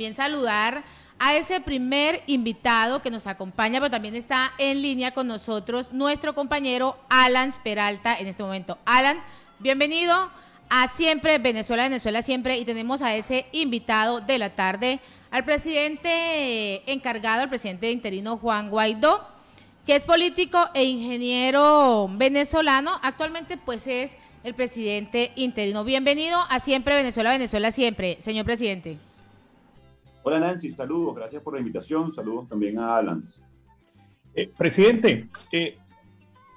también saludar a ese primer invitado que nos acompaña, pero también está en línea con nosotros nuestro compañero Alan Peralta en este momento. Alan, bienvenido a Siempre Venezuela, Venezuela Siempre, y tenemos a ese invitado de la tarde, al presidente encargado, al presidente interino Juan Guaidó, que es político e ingeniero venezolano, actualmente pues es el presidente interino. Bienvenido a Siempre Venezuela, Venezuela Siempre, señor presidente. Hola Nancy, saludos, gracias por la invitación, saludos también a Alan. Presidente,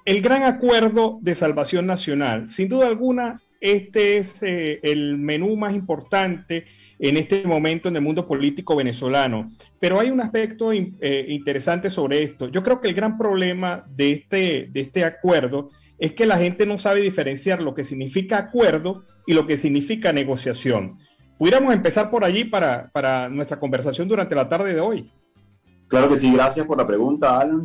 el gran acuerdo de salvación nacional, sin duda alguna, este es el menú más importante en este momento en el mundo político venezolano, pero hay un aspecto interesante sobre esto. Yo creo que el gran problema de este acuerdo es que la gente no sabe diferenciar lo que significa acuerdo y lo que significa negociación. ¿Pudiéramos empezar por allí para nuestra conversación durante la tarde de hoy? Claro que sí, gracias por la pregunta, Alan.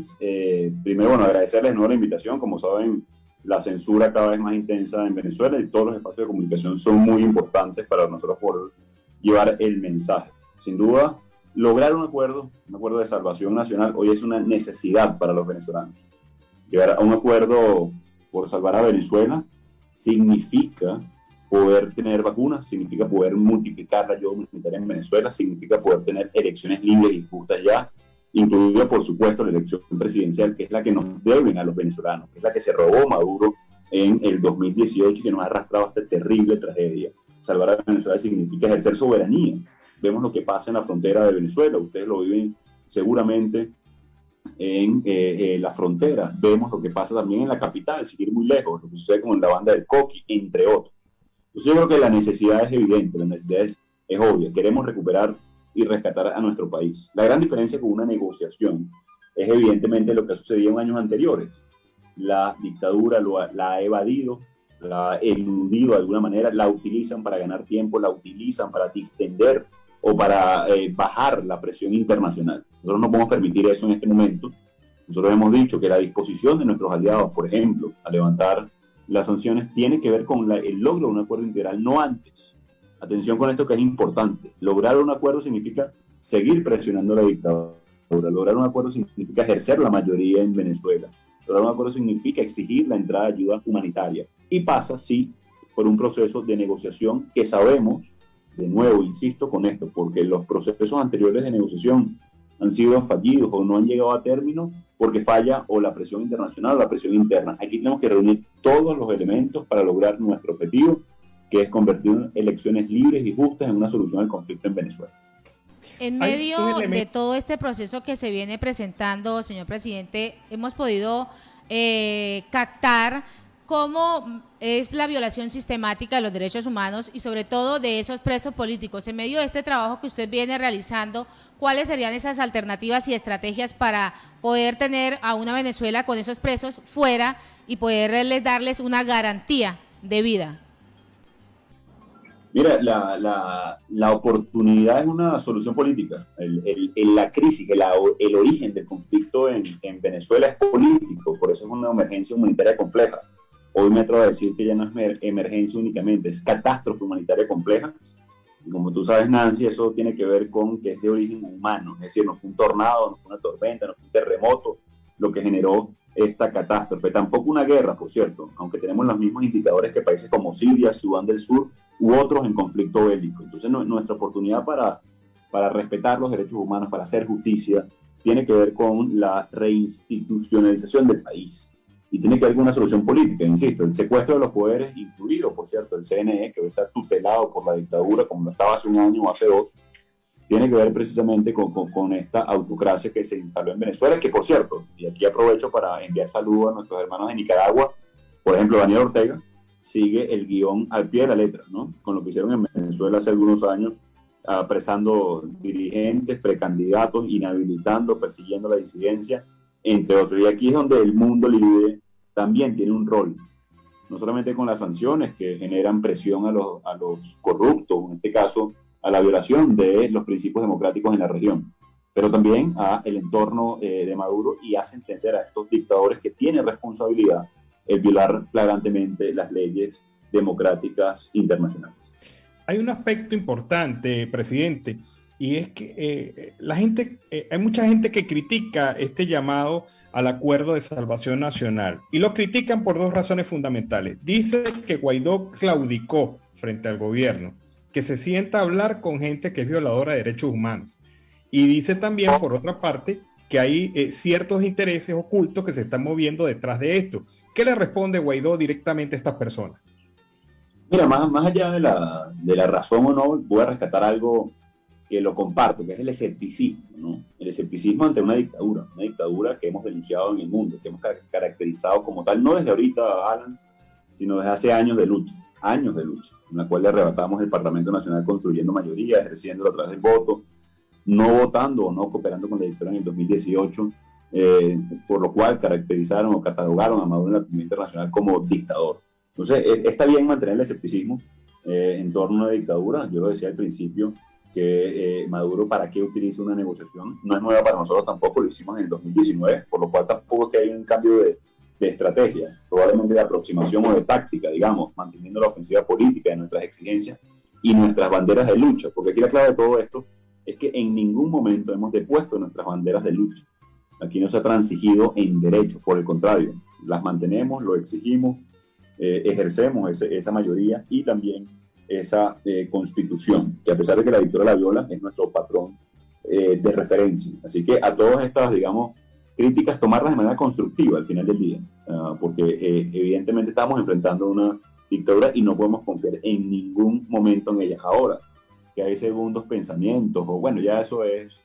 Primero, bueno, agradecerles de nuevo la invitación. Como saben, la censura cada vez más intensa en Venezuela y todos los espacios de comunicación son muy importantes para nosotros poder llevar el mensaje. Sin duda, lograr un acuerdo de salvación nacional hoy es una necesidad para los venezolanos. Llegar a un acuerdo por salvar a Venezuela significa poder tener vacunas, significa poder multiplicar la ayuda humanitaria en Venezuela, significa poder tener elecciones libres y justas ya, incluida por supuesto la elección presidencial, que es la que nos deben a los venezolanos, que es la que se robó Maduro en el 2018 y que nos ha arrastrado a esta terrible tragedia. Salvar a Venezuela significa ejercer soberanía. Vemos lo que pasa en la frontera de Venezuela, ustedes lo viven seguramente en la frontera, vemos lo que pasa también en la capital, sin ir muy lejos, lo que sucede con la banda del Coqui, entre otros. Entonces yo creo que la necesidad es evidente, la necesidad es obvia. Queremos recuperar y rescatar a nuestro país. La gran diferencia con una negociación es evidentemente lo que sucedió en años anteriores. La dictadura la ha evadido, la ha eludido de alguna manera, la utilizan para ganar tiempo, la utilizan para distender o para bajar la presión internacional. Nosotros no podemos permitir eso en este momento. Nosotros hemos dicho que la disposición de nuestros aliados, por ejemplo, a levantar las sanciones tiene que ver con el logro de un acuerdo integral, no antes. Atención con esto que es importante. Lograr un acuerdo significa seguir presionando a la dictadura. Lograr un acuerdo significa ejercer la mayoría en Venezuela. Lograr un acuerdo significa exigir la entrada de ayuda humanitaria. Y pasa, sí, por un proceso de negociación que sabemos, de nuevo, insisto con esto, porque los procesos anteriores de negociación han sido fallidos o no han llegado a término porque falla o la presión internacional o la presión interna. Aquí tenemos que reunir todos los elementos para lograr nuestro objetivo, que es convertir elecciones libres y justas en una solución al conflicto en Venezuela. En medio de todo este proceso que se viene presentando, señor presidente, hemos podido captar cómo es la violación sistemática de los derechos humanos y sobre todo de esos presos políticos. En medio de este trabajo que usted viene realizando, ¿cuáles serían esas alternativas y estrategias para poder tener a una Venezuela con esos presos fuera y poderles darles una garantía de vida? Mira, la oportunidad es una solución política. La crisis, el origen del conflicto en Venezuela es político, por eso es una emergencia humanitaria compleja. Hoy me atrevo a decir que ya no es emergencia únicamente, es catástrofe humanitaria compleja. Y como tú sabes, Nancy, eso tiene que ver con que es de origen humano, es decir, no fue un tornado, no fue una tormenta, no fue un terremoto lo que generó esta catástrofe. Tampoco una guerra, por cierto, aunque tenemos los mismos indicadores que países como Siria, Sudán del Sur u otros en conflicto bélico. Entonces, nuestra oportunidad para respetar los derechos humanos, para hacer justicia, tiene que ver con la reinstitucionalización del país. Y tiene que ver con una solución política, insisto, el secuestro de los poderes, incluido, por cierto, el CNE, que hoy está tutelado por la dictadura, como lo estaba hace un año o hace dos, tiene que ver precisamente con esta autocracia que se instaló en Venezuela, que por cierto, y aquí aprovecho para enviar saludos a nuestros hermanos de Nicaragua, por ejemplo, Daniel Ortega, sigue el guión al pie de la letra, ¿no? Con lo que hicieron en Venezuela hace algunos años, apresando dirigentes, precandidatos, inhabilitando, persiguiendo la disidencia, entre otros. Y aquí es donde el mundo libre también tiene un rol, no solamente con las sanciones que generan presión a los corruptos, en este caso a la violación de los principios democráticos en la región, pero también a el entorno de Maduro, y hace entender a estos dictadores que tienen responsabilidad el violar flagrantemente las leyes democráticas internacionales. Hay un aspecto importante, presidente, y es que hay mucha gente que critica este llamado al acuerdo de salvación nacional, y lo critican por dos razones fundamentales. Dice que Guaidó claudicó frente al gobierno, que se sienta a hablar con gente que es violadora de derechos humanos, y dice también, por otra parte, que hay ciertos intereses ocultos que se están moviendo detrás de esto. ¿Qué le responde Guaidó directamente a estas personas? Mira, más allá de la razón o no, voy a rescatar algo que lo comparto, que es el escepticismo, ¿no? El escepticismo ante una dictadura que hemos denunciado en el mundo, que hemos caracterizado como tal, no desde ahorita, Alan, sino desde hace años de lucha, en la cual le arrebatamos el Parlamento Nacional construyendo mayoría, ejerciéndolo a través del voto, no votando o no cooperando con la dictadura en el 2018, por lo cual caracterizaron o catalogaron a Maduro en la comunidad internacional como dictador. Entonces, está bien mantener el escepticismo en torno a una dictadura. Yo lo decía al principio, que Maduro, ¿para qué utiliza una negociación? No es nueva para nosotros tampoco, lo hicimos en el 2019, por lo cual tampoco es que hay un cambio de estrategia, probablemente de aproximación o de táctica, digamos, manteniendo la ofensiva política de nuestras exigencias y nuestras banderas de lucha, porque aquí la clave de todo esto es que en ningún momento hemos depuesto nuestras banderas de lucha. Aquí no se ha transigido en derechos, por el contrario, las mantenemos, lo exigimos, ejercemos esa mayoría y también esa constitución, que a pesar de que la dictadura la viola, es nuestro patrón de referencia. Así que a todas estas, digamos, críticas, tomarlas de manera constructiva al final del día, porque evidentemente estamos enfrentando una dictadura y no podemos confiar en ningún momento en ellas. Ahora, que hay segundos pensamientos, o bueno, ya eso es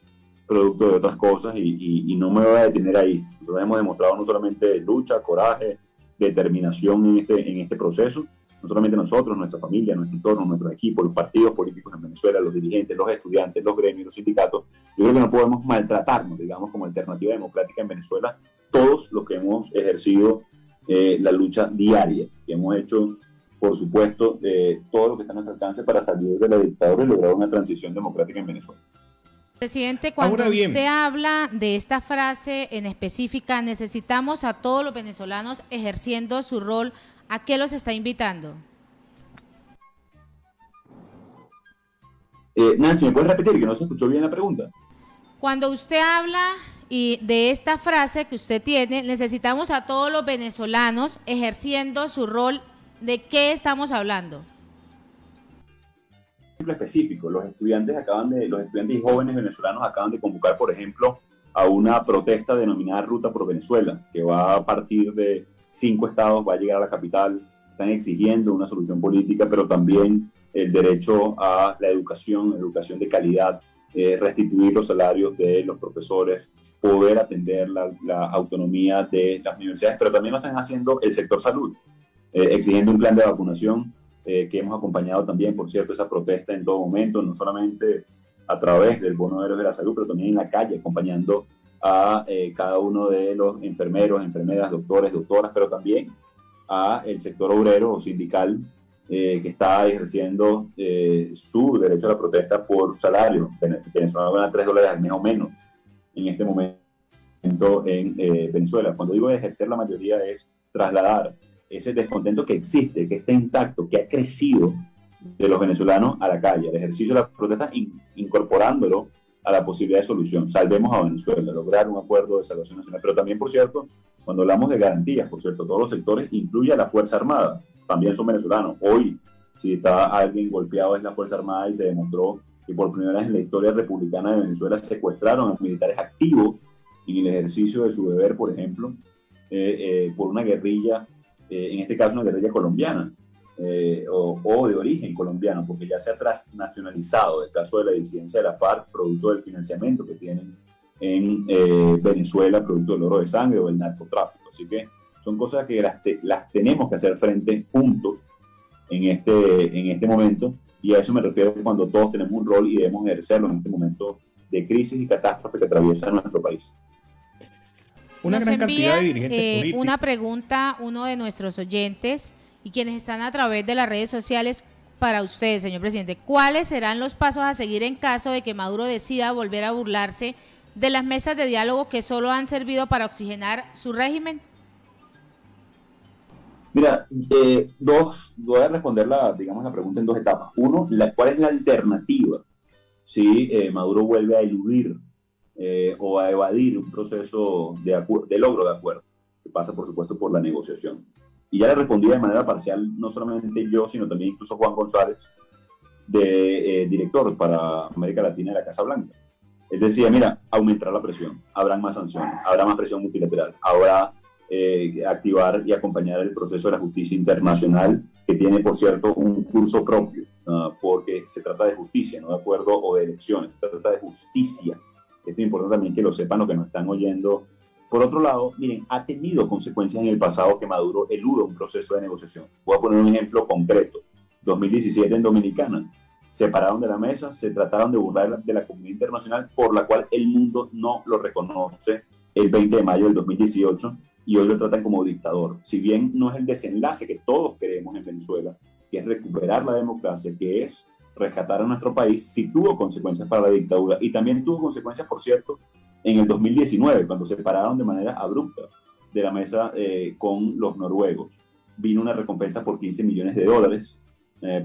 producto de otras cosas y no me voy a detener ahí. Nosotros hemos demostrado no solamente lucha, coraje, determinación en este proceso, no solamente nosotros, nuestra familia, nuestro entorno, nuestros equipos, los partidos políticos en Venezuela, los dirigentes, los estudiantes, los gremios, los sindicatos. Yo creo que no podemos maltratarnos, digamos, como alternativa democrática en Venezuela, todos los que hemos ejercido la lucha diaria, que hemos hecho, por supuesto, todo lo que está a nuestro alcance para salir de la dictadura y lograr una transición democrática en Venezuela. Presidente, cuando usted habla de esta frase en específica, necesitamos a todos los venezolanos ejerciendo su rol, ¿a qué los está invitando? Nancy, ¿me puedes repetir que no se escuchó bien la pregunta? Cuando usted habla de esta frase que usted tiene, necesitamos a todos los venezolanos ejerciendo su rol, ¿de qué estamos hablando? Específico, los estudiantes y jóvenes venezolanos acaban de convocar, por ejemplo, a una protesta denominada Ruta por Venezuela, que va a partir de 5 estados, va a llegar a la capital. Están exigiendo una solución política, pero también el derecho a la educación de calidad, restituir los salarios de los profesores, poder atender la autonomía de las universidades, pero también lo están haciendo el sector salud, exigiendo un plan de vacunación, que hemos acompañado también, por cierto, esa protesta en todo momento, no solamente a través del bono de héroes de la salud, pero también en la calle, acompañando a cada uno de los enfermeros, enfermeras, doctores, doctoras, pero también a el sector obrero o sindical que está ejerciendo su derecho a la protesta por salario. Venezuela gana $3 al mes o menos en este momento en Venezuela. Cuando digo ejercer la mayoría es trasladar ese descontento que existe, que está intacto, que ha crecido de los venezolanos a la calle, el ejercicio de la protesta, incorporándolo a la posibilidad de solución. Salvemos a Venezuela, lograr un acuerdo de salvación nacional. Pero también, por cierto, cuando hablamos de garantías, por cierto, todos los sectores, incluye a la Fuerza Armada, también son venezolanos. Hoy, si está alguien golpeado, es la Fuerza Armada, y se demostró que por primera vez en la historia republicana de Venezuela secuestraron a militares activos en el ejercicio de su deber, por ejemplo, por una guerrilla, en este caso una guerrilla colombiana, o de origen colombiano, porque ya se ha transnacionalizado el caso de la disidencia de la FARC, producto del financiamiento que tienen en Venezuela, producto del oro de sangre o del narcotráfico. Así que son cosas que las tenemos que hacer frente juntos en este momento, y a eso me refiero cuando todos tenemos un rol y debemos ejercerlo en este momento de crisis y catástrofe que atraviesa nuestro país. Una gran cantidad de dirigentes políticos. Una pregunta, uno de nuestros oyentes y quienes están a través de las redes sociales, para usted, señor presidente, ¿cuáles serán los pasos a seguir en caso de que Maduro decida volver a burlarse de las mesas de diálogo que solo han servido para oxigenar su régimen? Mira, voy a responder la pregunta en 2 etapas. Uno, ¿cuál es la alternativa si Maduro vuelve a eludir o a evadir un proceso de logro de acuerdo, que pasa, por supuesto, por la negociación. Y ya le respondí de manera parcial, no solamente yo, sino también incluso Juan González, director para América Latina de la Casa Blanca. Él decía, mira, aumentará la presión, habrán más sanciones, habrá más presión multilateral, habrá activar y acompañar el proceso de la justicia internacional, que tiene, por cierto, un curso propio, porque se trata de justicia, no de acuerdo o de elecciones, se trata de justicia. Esto es importante también que lo sepan los que nos están oyendo. Por otro lado, miren, ha tenido consecuencias en el pasado que Maduro eluda un proceso de negociación. Voy a poner un ejemplo concreto. 2017 en Dominicana. Se pararon de la mesa, se trataron de burlar de la comunidad internacional, por la cual el mundo no lo reconoce el 20 de mayo del 2018, y hoy lo tratan como dictador. Si bien no es el desenlace que todos queremos en Venezuela, que es recuperar la democracia, que es rescatar a nuestro país, sí tuvo consecuencias para la dictadura, y también tuvo consecuencias, por cierto, en el 2019, cuando se pararon de manera abrupta de la mesa con los noruegos. Vino una recompensa por $15 millones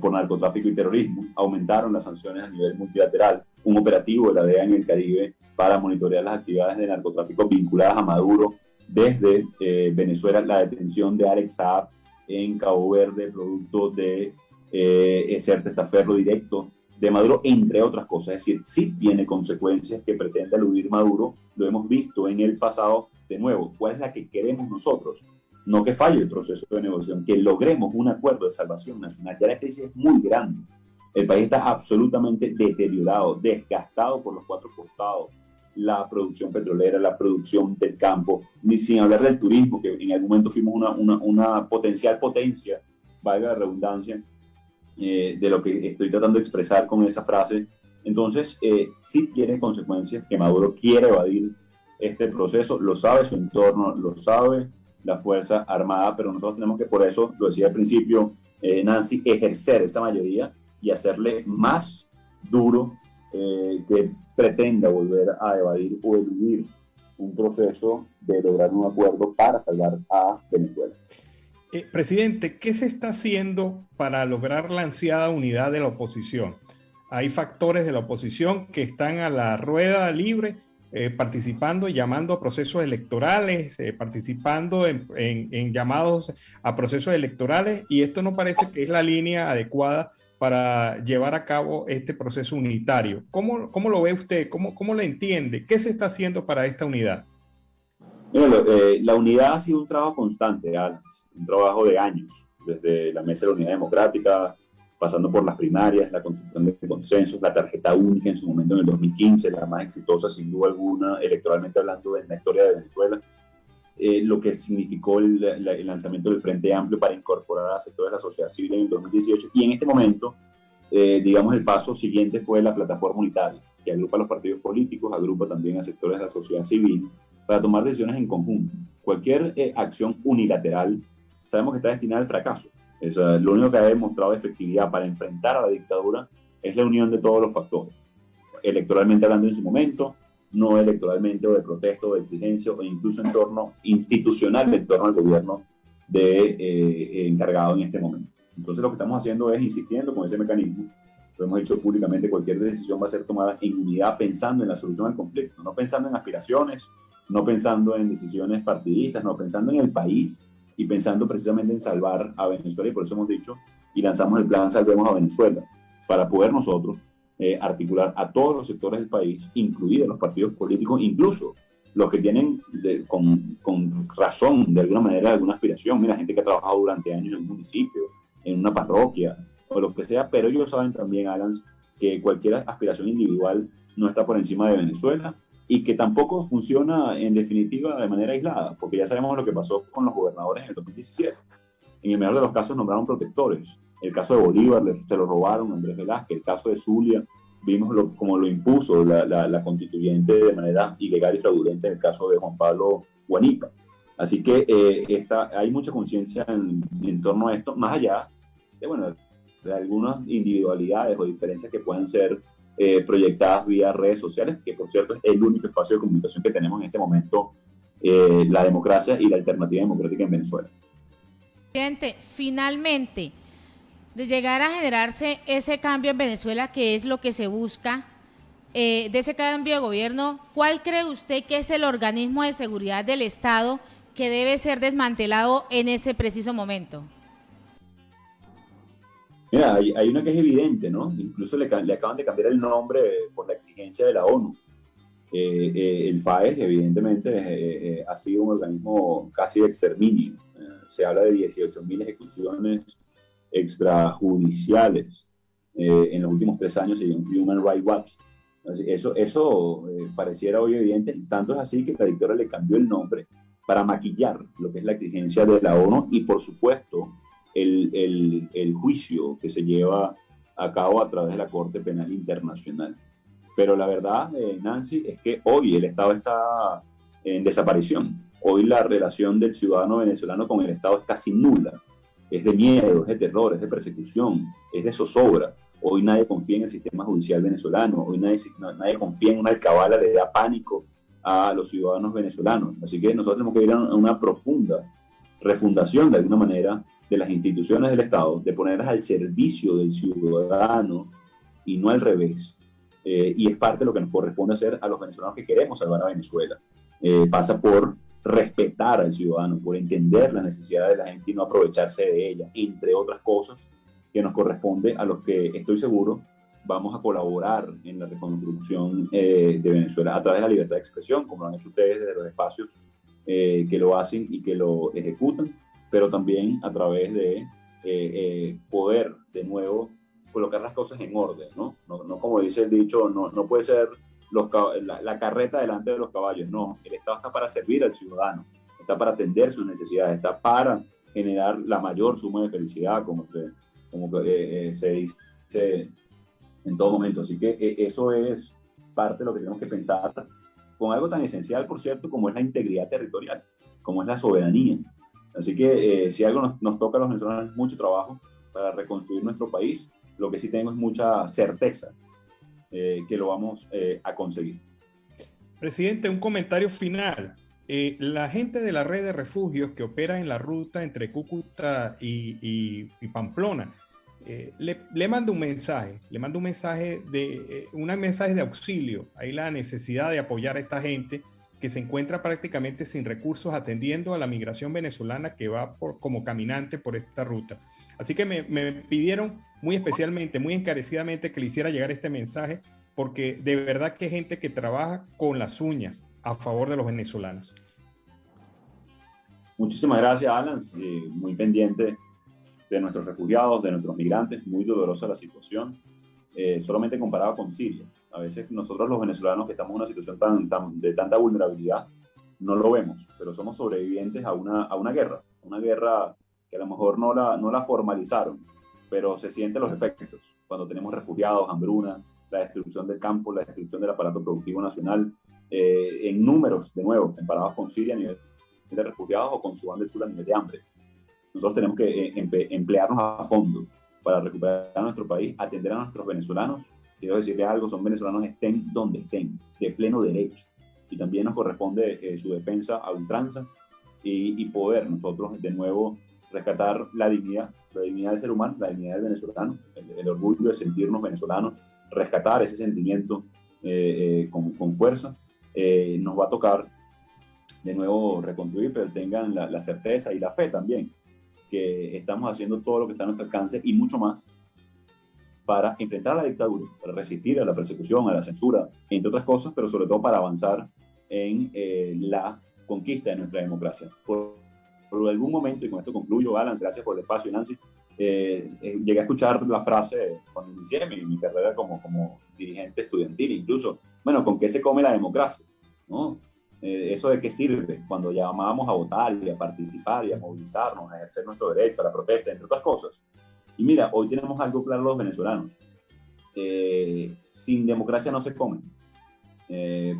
por narcotráfico y terrorismo. Aumentaron las sanciones a nivel multilateral, un operativo de la DEA en el Caribe para monitorear las actividades de narcotráfico vinculadas a Maduro desde Venezuela, la detención de Alex Saab en Cabo Verde, producto de ser testaferro directo de Maduro, entre otras cosas. Es decir, sí tiene consecuencias que pretende eludir Maduro, lo hemos visto en el pasado. De nuevo, ¿cuál es la que queremos nosotros? No que falle el proceso de negociación, que logremos un acuerdo de salvación nacional. Ya la crisis es muy grande. El país está absolutamente deteriorado, desgastado por los cuatro costados. La producción petrolera, la producción del campo, ni sin hablar del turismo, que en algún momento fuimos una potencial potencia, valga la redundancia, de lo que estoy tratando de expresar con esa frase. Entonces, sí tiene consecuencias que Maduro quiere evadir este proceso, lo sabe su entorno, lo sabe la Fuerza Armada, pero nosotros tenemos que, por eso, lo decía al principio Nancy, ejercer esa mayoría y hacerle más duro que pretenda volver a evadir o eludir un proceso de lograr un acuerdo para salvar a Venezuela. Presidente, ¿qué se está haciendo para lograr la ansiada unidad de la oposición? Hay factores de la oposición que están a la rueda libre, participando y llamando a procesos electorales, participando en llamados a procesos electorales, y esto no parece que es la línea adecuada para llevar a cabo este proceso unitario. ¿Cómo lo ve usted? ¿Cómo lo entiende? ¿Qué se está haciendo para esta unidad? Mira, la unidad ha sido un trabajo constante, Alex, un trabajo de años, desde la Mesa de la Unidad Democrática, pasando por las primarias, la construcción de consensos, la tarjeta única en su momento en el 2015, la más exitosa sin duda alguna, electoralmente hablando, en la historia de Venezuela, lo que significó el lanzamiento del Frente Amplio para incorporar a sectores de la sociedad civil en el 2018, y en este momento, digamos, el paso siguiente fue la plataforma unitaria, que agrupa a los partidos políticos, agrupa también a sectores de la sociedad civil, para tomar decisiones en conjunto. Cualquier acción unilateral sabemos que está destinada al fracaso. Lo único que ha demostrado efectividad para enfrentar a la dictadura es la unión de todos los factores, electoralmente hablando en su momento, no electoralmente, o de protesta o de exigencia, o incluso en torno institucional, en torno al gobierno encargado en este momento. Entonces lo que estamos haciendo es insistiendo con ese mecanismo. Lo hemos dicho públicamente, cualquier decisión va a ser tomada en unidad, pensando en la solución al conflicto, no pensando en aspiraciones, no pensando en decisiones partidistas, no pensando en el país y pensando precisamente en salvar a Venezuela. Y por eso hemos dicho y lanzamos el plan Salvemos a Venezuela, para poder nosotros articular a todos los sectores del país, incluidos los partidos políticos, incluso los que tienen con razón, de alguna manera, alguna aspiración. Mira, gente que ha trabajado durante años en un municipio, en una parroquia, o lo que sea, pero ellos saben también, Alan, que cualquier aspiración individual no está por encima de Venezuela, y que tampoco funciona en definitiva de manera aislada, porque ya sabemos lo que pasó con los gobernadores en el 2017. En el mejor de los casos nombraron protectores. El caso de Bolívar se lo robaron a Andrés Velázquez. El caso de Zulia, vimos cómo lo impuso la constituyente de manera ilegal y fraudulenta en el caso de Juan Pablo Guanipa. Así que hay mucha conciencia en torno a esto, más allá de algunas individualidades o diferencias que puedan ser proyectadas vía redes sociales, que por cierto es el único espacio de comunicación que tenemos en este momento, la democracia y la alternativa democrática en Venezuela. Presidente, finalmente, de llegar a generarse ese cambio en Venezuela, que es lo que se busca, de ese cambio de gobierno, ¿cuál cree usted que es el organismo de seguridad del Estado que debe ser desmantelado en ese preciso momento? Mira, hay una que es evidente, ¿no? Incluso le acaban de cambiar el nombre por la exigencia de la ONU. El FAES, evidentemente, ha sido un organismo casi de exterminio. Se habla de 18.000 ejecuciones extrajudiciales en los últimos 3 años, según Human Rights Watch. Eso pareciera hoy evidente, tanto es así que la dictadura le cambió el nombre para maquillar lo que es la exigencia de la ONU y, por supuesto, el juicio que se lleva a cabo a través de la Corte Penal Internacional. Pero la verdad, Nancy, es que hoy el Estado está en desaparición. Hoy la relación del ciudadano venezolano con el Estado es casi nula. Es de miedo, es de terror, es de persecución, es de zozobra. Hoy nadie confía en el sistema judicial venezolano. Hoy nadie confía en una alcabala, le da pánico a los ciudadanos venezolanos. Así que nosotros tenemos que ir a una profunda refundación, de alguna manera, de las instituciones del Estado, de ponerlas al servicio del ciudadano y no al revés. Y es parte de lo que nos corresponde hacer a los venezolanos que queremos salvar a Venezuela. Pasa por respetar al ciudadano, por entender las necesidades de la gente y no aprovecharse de ella, entre otras cosas que nos corresponde a los que, estoy seguro, vamos a colaborar en la reconstrucción de Venezuela a través de la libertad de expresión, como lo han hecho ustedes desde los espacios que lo hacen y que lo ejecutan, pero también a través de poder, de nuevo, colocar las cosas en orden, ¿no? No como dice el dicho, no puede ser la carreta delante de los caballos, no. El Estado está para servir al ciudadano, está para atender sus necesidades, está para generar la mayor suma de felicidad, como se dice en todo momento. Así que eso es parte de lo que tenemos que pensar con algo tan esencial, por cierto, como es la integridad territorial, como es la soberanía. Así que si algo nos toca a los venezolanos es mucho trabajo para reconstruir nuestro país. Lo que sí tengo es mucha certeza que lo vamos a conseguir. Presidente, un comentario final. La gente de la red de refugios que opera en la ruta entre Cúcuta y Pamplona, le mando un mensaje, un mensaje de auxilio. Hay la necesidad de apoyar a esta gente que se encuentra prácticamente sin recursos atendiendo a la migración venezolana que va como caminante por esta ruta. Así que me pidieron muy especialmente, muy encarecidamente que le hiciera llegar este mensaje, porque de verdad que hay gente que trabaja con las uñas a favor de los venezolanos. Muchísimas gracias, Alan. Muy pendiente de nuestros refugiados, de nuestros migrantes. Muy dolorosa la situación, solamente comparado con Siria. A veces nosotros los venezolanos que estamos en una situación de tanta vulnerabilidad no lo vemos, pero somos sobrevivientes a una guerra que a lo mejor no la formalizaron, pero se sienten los efectos cuando tenemos refugiados, hambruna, la destrucción del campo, la destrucción del aparato productivo nacional, en números, de nuevo, comparados con Siria a nivel de refugiados o con Sudán del Sur a nivel de hambre. Nosotros tenemos que emplearnos a fondo para recuperar a nuestro país, atender a nuestros venezolanos. Quiero decirles algo, son venezolanos estén donde estén, de pleno derecho. Y también nos corresponde su defensa a ultranza y poder nosotros de nuevo rescatar la dignidad del ser humano, la dignidad del venezolano, el orgullo de sentirnos venezolanos, rescatar ese sentimiento con fuerza. Nos va a tocar de nuevo reconstruir, pero tengan la certeza y la fe también que estamos haciendo todo lo que está a nuestro alcance y mucho más para enfrentar a la dictadura, para resistir a la persecución, a la censura, entre otras cosas, pero sobre todo para avanzar en la conquista de nuestra democracia. Por algún momento, y con esto concluyo, Alan, gracias por el espacio, Nancy, llegué a escuchar la frase cuando inicié mi carrera como dirigente estudiantil, incluso, bueno, ¿con qué se come la democracia? ¿No? ¿Eso de qué sirve? Cuando llamábamos a votar y a participar y a movilizarnos, a ejercer nuestro derecho a la protesta, entre otras cosas. Y mira, hoy tenemos algo claro los venezolanos. Sin democracia no se come.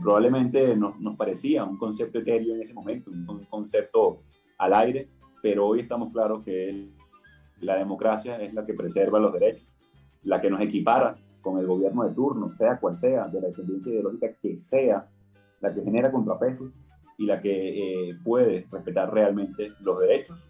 Probablemente nos parecía un concepto etéreo en ese momento, un concepto al aire, pero hoy estamos claros que la democracia es la que preserva los derechos, la que nos equipara con el gobierno de turno, sea cual sea, de la tendencia ideológica que sea, la que genera contrapesos y la que puede respetar realmente los derechos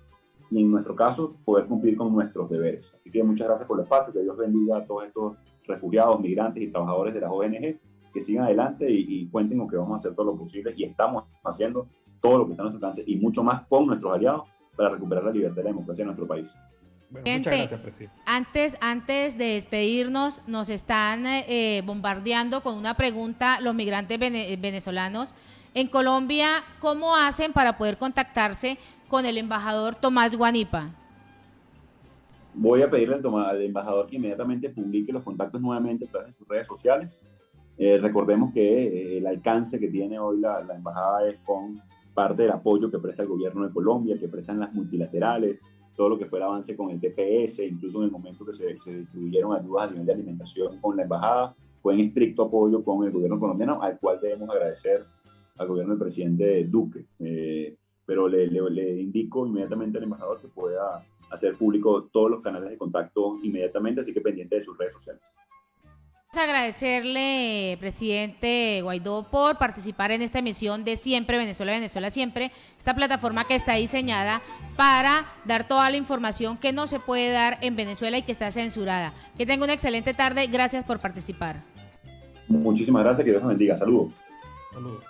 y en nuestro caso poder cumplir con nuestros deberes. Así que muchas gracias por el espacio, que Dios bendiga a todos estos refugiados, migrantes y trabajadores de las ONG que sigan adelante y cuenten con que vamos a hacer todo lo posible y estamos haciendo todo lo que está a nuestro alcance y mucho más con nuestros aliados para recuperar la libertad y la democracia en nuestro país. Bueno, Gente, muchas gracias, presidente. Antes de despedirnos, nos están bombardeando con una pregunta los migrantes venezolanos. En Colombia, ¿cómo hacen para poder contactarse con el embajador Tomás Guanipa? Voy a pedirle al embajador que inmediatamente publique los contactos nuevamente a través de sus redes sociales. Recordemos que el alcance que tiene hoy la embajada es con parte del apoyo que presta el gobierno de Colombia, que prestan las multilaterales, todo lo que fue el avance con el TPS, incluso en el momento que se distribuyeron ayudas a nivel de alimentación con la embajada, fue en estricto apoyo con el gobierno colombiano, al cual debemos agradecer al gobierno del presidente Duque. Pero le indico inmediatamente al embajador que pueda hacer público todos los canales de contacto inmediatamente, así que pendiente de sus redes sociales. Vamos a agradecerle, presidente Guaidó, por participar en esta emisión de Siempre Venezuela, Venezuela Siempre, esta plataforma que está diseñada para dar toda la información que no se puede dar en Venezuela y que está censurada. Que tenga una excelente tarde, gracias por participar. Muchísimas gracias, que Dios nos bendiga, saludos. Saludos.